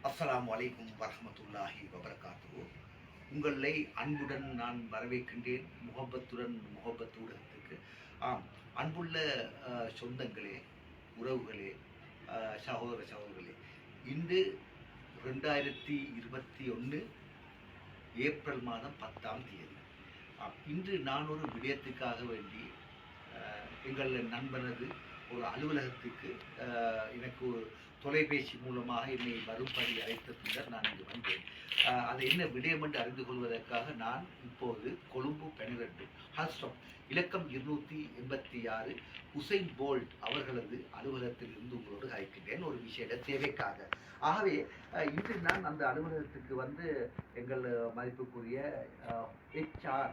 அஸ்ஸலாமு அலைக்கும் வரஹ்மத்துல்லாஹி வபரகாத்துஹு. உங்களை அன்புடன் நான் வரவேற்கின்றேன், முகப்பத் ஊடகத்துக்கு. ஆம், அன்புள்ள சொந்தங்களே, உறவுகளே, சகோதர சகோதரிகளே, இன்று 2021 ஏப்ரல் மாதம் 10ஆம் தேதி. இன்று நான் ஒரு விடயத்துக்காக வேண்டி எங்கள் நண்பனது ஒரு அலுவலகத்துக்கு எனக்கு ஒரு தொலைபேசி மூலமாக என்னை வரும்படி அழைத்த பின்னர் நான் இங்கு வந்தேன். அது என்ன விடயம் என்று அறிந்து கொள்வதற்காக நான் இப்போது கொழும்பு 12 ஹல்ஸ்டம் இலக்கம் 286 உசைன் போல்ட் அவர்களது அலுவலகத்தில் இருந்து உங்களோடு அழைக்கின்றேன் ஒரு விஷய தேவைக்காக. ஆகவே இன்று நான் அந்த அலுவலகத்துக்கு வந்து எங்கள் மதிப்புக்குரிய HR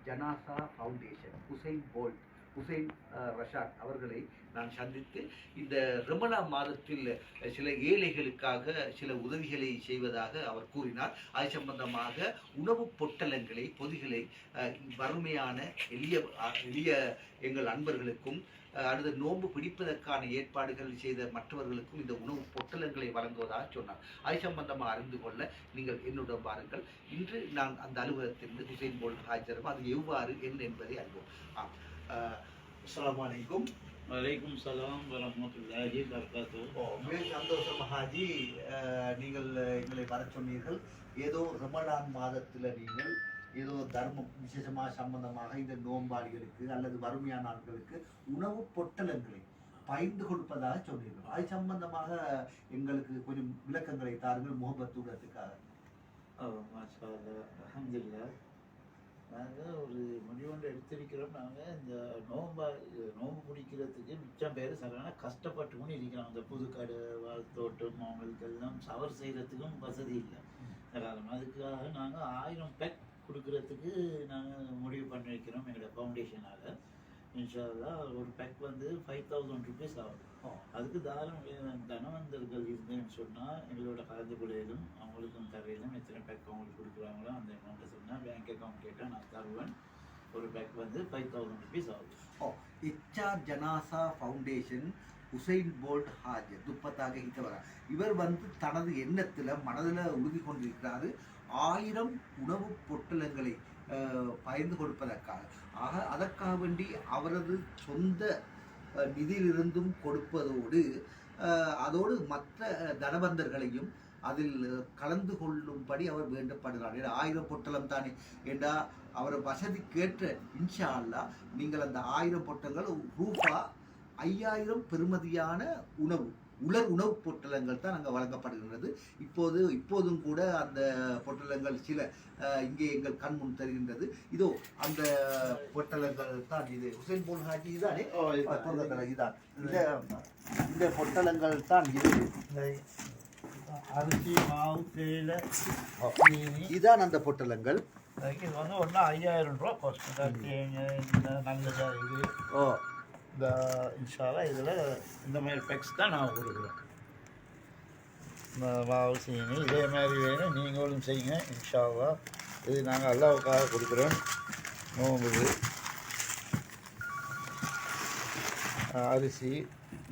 ஜனாசா ஃபவுண்டேஷன் ஹுசைன் ரஷாத் அவர்களை நான் சந்தித்து இந்த ரமலான் மாதத்தில் சில ஏழைகளுக்காக சில உதவிகளை செய்வதாக அவர் கூறினார். அது சம்பந்தமாக உணவுப் பொட்டலங்களை, பொதிகளை வறுமையான எளிய எங்கள் அன்பர்களுக்கும் அடுத்த நோன்பு பிடிப்பதற்கான ஏற்பாடுகள் செய்த மற்றவர்களுக்கும் இந்த உணவு பொட்டலங்களை வழங்குவதாக சொன்னார். அது சம்பந்தமாக அறிந்து கொள்ள நீங்கள் என்னுடன் வாருங்கள். இன்று நான் அந்த அலுவலகத்திலிருந்து ஹுசைன் போல்ட் ஹாஜரும் அது எவ்வாறு என்ன என்பதை அறிவோம். அஸ்ஸலாமு அலைக்கும். வலைக்கும் சலாம் வரஹ்மத்துல்லாஹி வபரகாத்துஹு. மிக சந்தோஷம் ஹாஜி, நீங்கள் எங்களை வர சொன்னீர்கள். ஏதோ ரமலான் மாதத்தில் நீங்கள் ஏதோ தர்மம் விசேஷமாக சம்பந்தமாக இந்த நோம்பாளிகளுக்கு அல்லது வறுமையான ஆட்களுக்கு உணவு பொட்டலங்களை பகிர்ந்து கொடுப்பதாக சொன்னீர்கள். அது சம்பந்தமாக எங்களுக்கு கொஞ்சம் விளக்கங்களை தாருங்கள் முகப்பத்தூடத்துக்காக. மாஷா அல்லாஹ், அல்ஹம்துலில்லாஹ். நாங்கள் ஒரு முடிவொன்று எடுத்திருக்கிறோம். நாங்கள் இந்த நோம்பு பிடிக்கிறதுக்கு மிச்சம் பேர் சரியான கஷ்டப்பட்டு கொண்டு இருக்கிறாங்க. இந்த புதுக்கடை வாழ்த்தோட்டம் அவங்களுக்கு எல்லாம் சவர் செய்கிறதுக்கும் வசதி இல்லை. அதுக்காக நாங்கள் 1000 பேக் கொடுக்கறதுக்கு நாங்கள் முடிவு பண்ணியிருக்கிறோம் எங்களோட ஃபவுண்டேஷனால். இன்ஷா அல்லாஹ் ஒரு பேக் வந்து 5000 ருபீஸ் ஆகும். அதுக்கு தனவந்தர்கள் இருந்தேன்னு சொன்னால் எங்களோட கலந்து கொள்ளையிலும் அவங்களுக்கும் தரையிலும் எத்தனை பேக் அவங்களுக்கு கொடுக்குறாங்களோ அந்த அமௌண்ட்டை சொன்னால் பேங்க் அக்கௌண்ட் கேட்டால் நான் தருவேன். ஒரு பேக் வந்து 5000 ருபீஸ் ஆகும். HR ஜனாசா ஃபவுண்டேஷன் உசைன் போல்ட் ஹாஜ் துப்பத்தாக இத்தவரா இவர் வந்து தனது எண்ணத்தில் மனதில் உறுதி கொண்டிருக்கிறாரு 1000 உணவு பொட்டலங்களை பகிர்ந்து கொடுப்பதற்காக. ஆக அதற்காக வேண்டி அவரது சொந்த நிதியிலிருந்தும் கொடுப்பதோடு அதோடு மற்ற தனவந்தர்களையும் அதில் கலந்து கொள்ளும்படி அவர் வேண்டப்படுகிறார். 1000 பொட்டலம் தானே என்றா அவர் வசதிக்கேற்ற இன்ஷா அல்லாஹ் நீங்கள் அந்த 1000 பொட்டலங்கள் ரூபா 5000 பெறுமதியான உணவு பொட்டலங்கள் தான் அங்கே வழங்கப்படுகின்றது. இப்போதும் கூட அந்த பொட்டலங்கள் சில இங்கே எங்கள் கண் முன் தருகின்றது. இதோ அந்த பொட்டலங்கள் தான் இது. ஹுசைன் போல் ஹாஜி இதானே இதான் இந்த பொட்டலங்கள் தான் இது. அரிசி, மாவு, தேயிலை, இதான் அந்த பொட்டலங்கள். இது வந்து ஒன்றா 5000 ரூபா காஸ்ட். நல்லதாக இது. இந்த இன்ஷால்லா இதில் இந்த மாதிரி பேக்ஸ் தான் நான் கொடுக்குறேன். இந்த மாவு சீனி இதே மாதிரி வேணும், நீங்களும் செய்யுங்க இன்ஷால்லா. இது நாங்கள் அல்லாவுக்காக கொடுக்குறோம். நோம்புது அரிசி,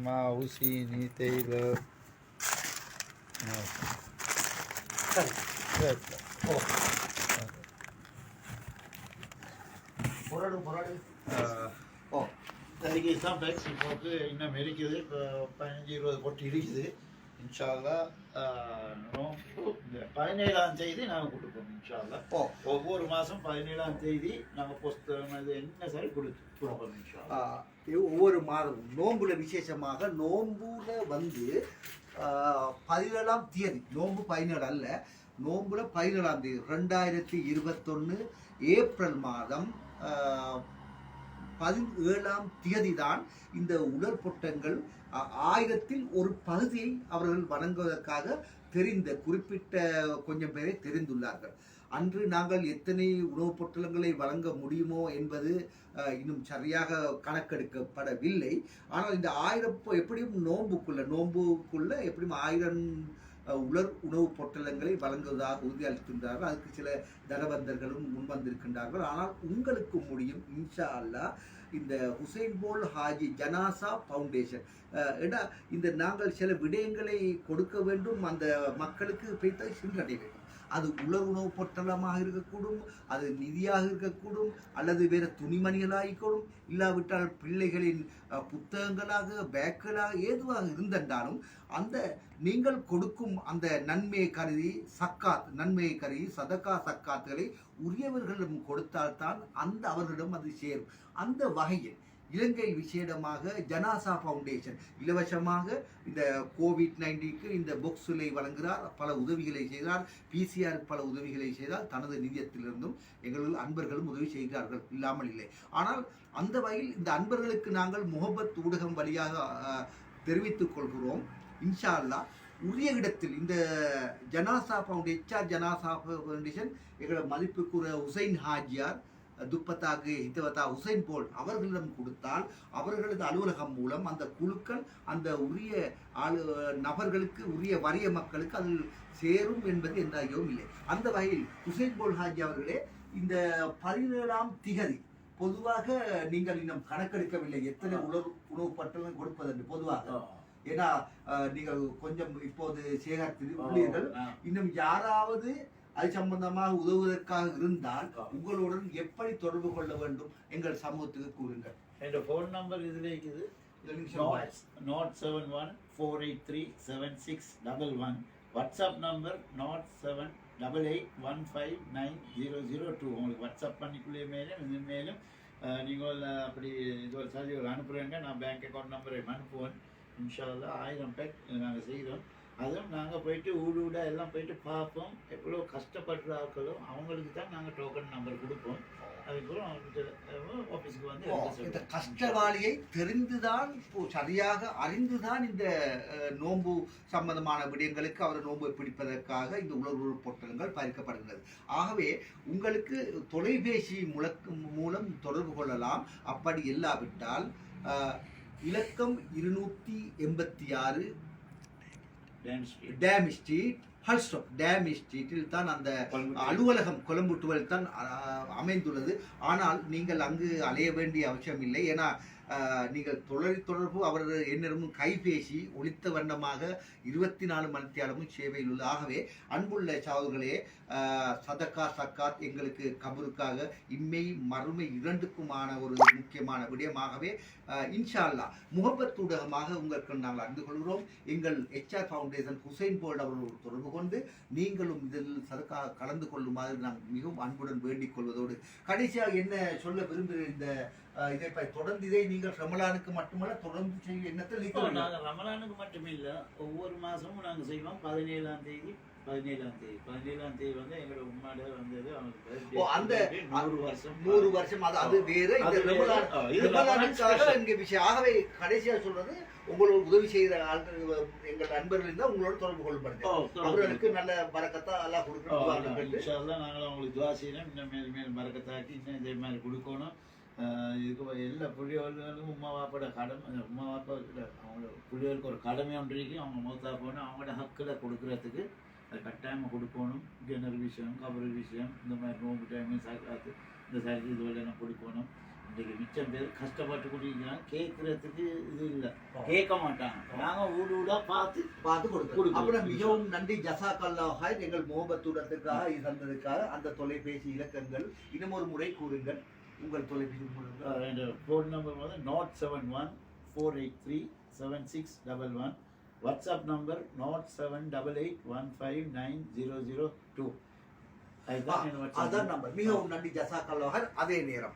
மாவு, சீனி, தேயிலை. அதுக்கு தான் பேக்ஸ் போட்டு இன்னும் இருக்குது. இப்போ 15-20 போட்டு இருக்குது. இன்ஷால்லா இந்த 17ஆம் தேதி நாங்கள் கொடுப்போம். இன்ஷால்லா ஒவ்வொரு மாதம் 17ஆம் தேதி நாங்கள் புஸ்தகம் இது என்ன சரி கொடுப்போம். இன்ஷால்லா ஒவ்வொரு மாதம் நோம்புல விசேஷமாக நோம்புல வந்து 17ஆம் தேதி, நோம்பு 17 அல்ல, நோம்புல 17ஆம் தேதி 2021 ஏப்ரல் மாதம் 17ஆம் தேதி தான் இந்த உலர் பொட்டங்கள் 1000-ல் ஒரு பகுதியை அவர்கள் வழங்குவதற்காக குறிப்பிட்ட கொஞ்சம் பேரை தெரிந்துள்ளார்கள். அன்று நாங்கள் எத்தனை உணவுப் பொட்டலங்களை வழங்க முடியுமோ என்பது இன்னும் சரியாக கணக்கெடுக்கப்படவில்லை. ஆனால் இந்த 1000 எப்படியும் நோம்புக்குள்ள எப்படியும் 1000 உணவுப் பொட்டலங்களை வழங்குவதாக உறுதியளிக்கின்றார்கள். அதுக்கு சில தனவந்தர்களும் முன்வந்திருக்கின்றார்கள். ஆனால் உங்களுக்கு முடியும் இன்ஷா அல்லாஹ். இந்த ஹுசைன் போல் ஹாஜி ஜனாசா ஃபவுண்டேஷன் ஏன்னா இந்த நாங்கள் சில விடயங்களை கொடுக்க வேண்டும், அந்த மக்களுக்கு போய்த்து சென்றடைய வேண்டும். அது உணவுப் பொட்டலமாக இருக்கக்கூடும், அது நிதியாக இருக்கக்கூடும், அல்லது வேறு துணிமணிகளாகக்கூடும், இல்லாவிட்டால் பிள்ளைகளின் புத்தகங்களாக பேக்குகளாக ஏதுவாக இருந்தென்றாலும் அந்த நீங்கள் கொடுக்கும் அந்த நன்மையை கருதி நன்மையை கருதி சதக்கா சக்காத்துகளை உரியவர்களிடம் கொடுத்தால்தான் அந்த அவர்களிடம் அது சேரும். அந்த வகையில் இலங்கை விசேடமாக ஜனாசா ஃபவுண்டேஷன் இலவசமாக இந்த கோவிட்-19க்கு இந்த பொக்ஸுலை வழங்குகிறார், பல உதவிகளை செய்கிறார், PCR பல உதவிகளை செய்தால் தனது நிதியத்திலிருந்தும் எங்கள் அன்பர்களும் உதவி செய்கிறார்கள், இல்லாமல் இல்லை. ஆனால் அந்த வகையில் இந்த அன்பர்களுக்கு நாங்கள் முகபத் ஊடகம் வழியாக தெரிவித்துக் கொள்கிறோம். இன்ஷா அல்லாஹ் உரிய இடத்தில் இந்த ஜனாசா ஃபவுண்டேஷன் எங்களோட மதிப்புக்குரிய ஹுசைன் ஹாஜியார் துப்பத்தாக்கு ஹித்தவத்தா ஹுசைன் போல் அவர்களிடம் கொடுத்தால் அவர்களது அலுவலகம் மூலம் அந்த குழுக்கள் அந்த உரிய நபர்களுக்கு உரிய வறிய மக்களுக்கு அதில் சேரும் என்பது எந்த ஐயவும் இல்லை. அந்த வகையில் ஹுசைன் போல் ஹாஜி அவர்களே, இந்த 17ஆம் திகதி பொதுவாக நீங்கள் இன்னும் கணக்கெடுக்கவில்லை எத்தனை உணவு பட்டலம் கொடுப்பதென்று பொதுவாக. ஏன்னா நீங்கள் கொஞ்சம் இப்போது சேகரித்தீர்கள், இன்னும் யாராவது அது சம்பந்தமாக உதவுவதற்காக இருந்தால் உங்களுடன் எப்படி தொடர்பு கொள்ள வேண்டும் எங்கள் சமூகத்துக்கு கூறுங்கள். என்னோட ஃபோன் நம்பர் இதில் இருக்குது, 07148376111. WhatsApp number 07881590002. உங்களுக்கு வாட்ஸ்அப் பண்ணிக்குள்ளே மேலும் நீங்கள் அப்படி இது ஒரு சரி ஒரு அனுப்புகிறேங்க, நான் பேங்க் அக்கௌண்ட் நம்பரை அனுப்புவேன். இன்ஷா அல்லாஹ் 1000 பேக் நாங்கள் செய்கிறோம். அதுவும் நாங்கள் போயிட்டு ஊட எல்லாம் போயிட்டு பார்ப்போம். எவ்வளோ கஷ்டப்படுறாங்களோ அவங்களுக்கு தான் நாங்கள் டோக்கன் நம்பர் கொடுப்போம். அதுக்கப்புறம் ஆஃபீஸுக்கு வந்து இந்த கஷ்டவாளியை தெரிந்துதான் சரியாக அறிந்துதான் இந்த நோன்பு சம்பந்தமான விடயங்களுக்கு அவர் நோன்பு பிடிப்பதற்காக இந்த உணர்வு பொட்டலங்கள் பறிக்கப்படுகிறது. ஆகவே உங்களுக்கு தொலைபேசி மூலம் தொடர்பு கொள்ளலாம். அப்படி இல்லாவிட்டால் இலக்கம் 286 டேம் ஸ்ட்ரீட், ஹல்ஸ்டோக் டேம் ஸ்ட்ரீட்டில் தான் அந்த அலுவலகம் கொழும்பு 12 தான் அமைந்துள்ளது. ஆனால் நீங்கள் அங்கு அலைய வேண்டிய அவசியம் இல்லை. ஏன்னா நீங்கள் தொடர்பு அவர் என்னிடமும் கைபேசி ஒலித்த வண்ணமாக 24 மணித்தியாலமும் சேவையில் உள்ள. ஆகவே அன்புள்ள சகோதரர்களே, சதக்கா சக்காத் எங்களுக்கு கபருக்காக இம்மை மறுமை இரண்டுக்குமான ஒரு முக்கியமான விடயமாகவே இன்ஷா அல்லாஹ் முகப்பத் ஊடகமாக உங்களுக்கு நாங்கள் அறிந்து கொள்கிறோம். எங்கள் HR ஃபவுண்டேஷன் ஹுசைன் போல்ட் அவர்கள் தொடர்பு கொண்டு நீங்களும் இதில் சதக்கா கலந்து கொள்ளுமாறு நாங்கள் மிகவும் அன்புடன் வேண்டிக் கொள்வதோடு கடைசியாக என்ன சொல்ல விரும்புகிற இந்த இதை தொடர்ந்து இதை நீங்கள் ரமலானுக்கு மட்டுமல்ல தொடர்ந்து செய்ய எண்ணத்தில் நாங்கள் ரமலானுக்கு மட்டுமே இல்லை, ஒவ்வொரு மாதமும் நாங்கள் செய்வோம். 17ஆம் தேதி வந்து எங்களோட உம்மாட வந்தது அந்த 100 வருஷம் அது வேற. இந்த ரமலானுக்காக இங்க விஷயம். ஆகவே கடைசியா சொல்றது, உங்களோட உதவி செய்கிற ஆட்கள் எங்கள் நண்பர்கள் இருந்தால் உங்களோட தொடர்பு கொள்ளப்படுது. அவர்களுக்கு நல்ல பரக்கத்தா எல்லாம் கொடுக்கணும். நாங்களும் அவங்களுக்கு துவா செய்யணும், இன்னும் மேலும் பரக்கத்தாக்கி இன்னும் இதே மாதிரி கொடுக்கணும். இதுக்கு எல்லா புள்ளிகளுக்கும் உமா வாப்போட கடமை, உமா வாப்பா அவங்களோட புள்ளிகளுக்கு ஒரு கடமை ஒன்று இருக்கு. அவங்க மூத்தா போகணும், அவங்களோட ஹக்கில் கொடுக்குறதுக்கு அது கட்டாயமாக கொடுக்கணும். கிணறு விஷயம், கபரு விஷயம், இந்த மாதிரி நோம்பு டைமு சாக்காத்து இந்த சாக்கி இதுவெல்லாம் கொடுக்கணும். இன்றைக்கு மிச்சம் பேர் கஷ்டப்பட்டு குடிக்கிறாங்க, கேட்கறதுக்கு இது இல்லை, கேட்க மாட்டாங்க. நாங்கள் ஊடா பார்த்து கொடுக்கணும். மிகவும் நன்றி. ஜஸாக்கல்லாஹ் எங்கள் முகபத்துடத்துக்காக தந்ததுக்காக. அந்த தொலைபேசி இலக்கங்கள் இன்னும் ஒரு முறை கூறுங்கள். உங்கள் தொலைபேசி ஃபோன் நம்பர் வந்து 07148376111. WhatsApp number 07881590002. அதான் நம்பர். மிகவும் நன்றி ஜஸாக்கல்லாஹ். அதே நேரம்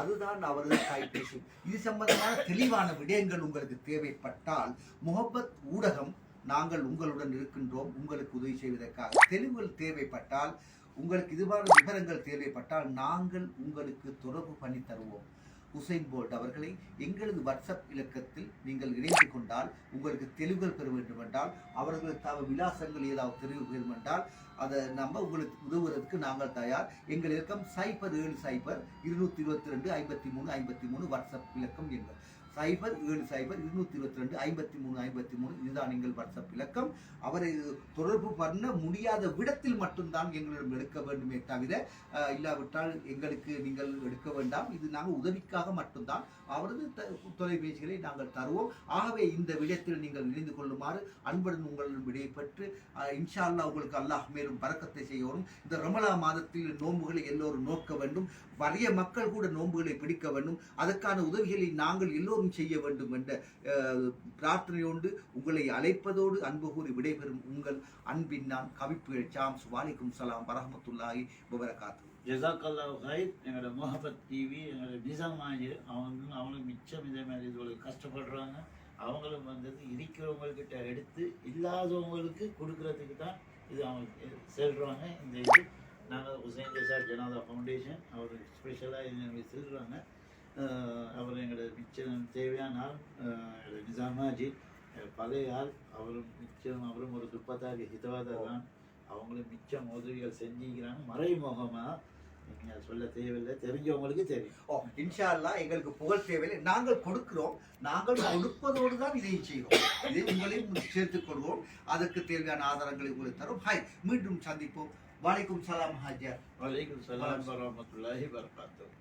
அதுதான் அவரது கைபேசி. இது சம்பந்தமான தெளிவான விடயங்கள் உங்களுக்கு தேவைப்பட்டால் முகப்பத் ஊடகம் நாங்கள் உங்களுடன் இருக்கின்றோம். உங்களுக்கு உதவி செய்வதற்காக தெளிவுகள் தேவைப்பட்டால், உங்களுக்கு இதுவான விவரங்கள் தேவைப்பட்டால் நாங்கள் உங்களுக்கு தொடர்பு பண்ணி தருவோம். ஹுசைன் போல்ட் அவர்களை எங்களது வாட்ஸ்அப் இலக்கத்தில் நீங்கள் இணைந்து கொண்டால், உங்களுக்கு தெளிவுகள் பெற வேண்டும் என்றால், அவர்களுக்காக விலாசங்கள் ஏதாவது தெரிவு பெறும் என்றால் அதை நம்ம உங்களுக்கு உதவுவதற்கு நாங்கள் தயார். எங்கள் இலக்கம் 070 222 53 53 வாட்ஸ்அப் இலக்கம் எங்கள் 070 இதுதான் எங்கள் வாட்ஸ்அப் இலக்கம். அவரை தொடர்பு பண்ண முடியாத விடத்தில் மட்டும்தான் எங்களிடம் எடுக்க வேண்டுமே தவிர இல்லாவிட்டால் எங்களுக்கு நீங்கள் எடுக்க வேண்டாம். இது நாங்கள் உதவிக்காக மட்டும்தான் அவரது தொலைபேசிகளை நாங்கள் தருவோம். ஆகவே இந்த விடயத்தில் நீங்கள் இணைந்து கொள்ளுமாறு அன்புடன் உங்களிடம் விடைபெற்று இன்ஷா அல்லாஹ் உங்களுக்கு அல்லாஹ் மேலும் பரக்கத்தை செய்யணும். இந்த ரமலா மாதத்தில் நோன்புகளை எல்லோரும் நோக்க வேண்டும். வறிய மக்கள் கூட நோன்புகளை பிடிக்க வேண்டும். அதற்கான உதவிகளை நாங்கள் எல்லோரும் செய்ய வேண்டும் என்ற பிரார்த்தனையோடு உங்களை அழைப்பதோடு அன்பு கூறி விடைபெறும் உங்கள் அன்பின் நான் கவிப்புகள் சாம்ஸ். வாலிக்கும் சலாம் வரஹ்மத்துல்லாஹி வபரகாத்துஹு. ஜஸாக்கல்லாஹு ஹைர். எங்களோட முஹப்பத் டிவி, எங்களோட நிசாமாஜி அவங்களும் மிச்சம் இதே மாதிரி இதுகளுக்கு கஷ்டப்படுறாங்க. அவங்களும் இருக்கிறவங்கக்கிட்ட எடுத்து இல்லாதவங்களுக்கு கொடுக்கறதுக்கு தான் இது அவங்க செல்றாங்க. இந்த இது நாங்கள் ஹுசைன் ஜசார் ஜனாதா ஃபவுண்டேஷன் அவர் ஸ்பெஷலாக இது செல்றாங்க. அவர் எங்களோட மிச்சம் தேவையான ஆள் நிசாமாஜி பழைய ஆள். அவரும் ஒரு துப்பத்தாரி ஹிதவாதர் தான். அவங்களும் மிச்சம் உதவிகள் செஞ்சுக்கிறாங்க மறைமுகமாக. நீங்கள் சொல்ல தேவையில்லை, தெரிஞ்சவங்களுக்கு தெரியும். இன்ஷா அல்லாஹ் எங்களுக்கு புகழ் தேவையில்லை, நாங்கள் கொடுக்கிறோம். நாங்கள் கொடுப்பதோடு தான் இதையும் செய்வோம். இதை உங்களையும் சேர்த்துக் கொள்வோம். அதற்கு தேவையான ஆதாரங்களை உங்களுக்கு தரும். ஹாய், மீண்டும் சந்திப்போம். வலைக்கும் சலாம் ஹாஜர். வலைக்கும் சலாம் வரஹ்மத்துல்லாஹி வபரகாத்துஹு.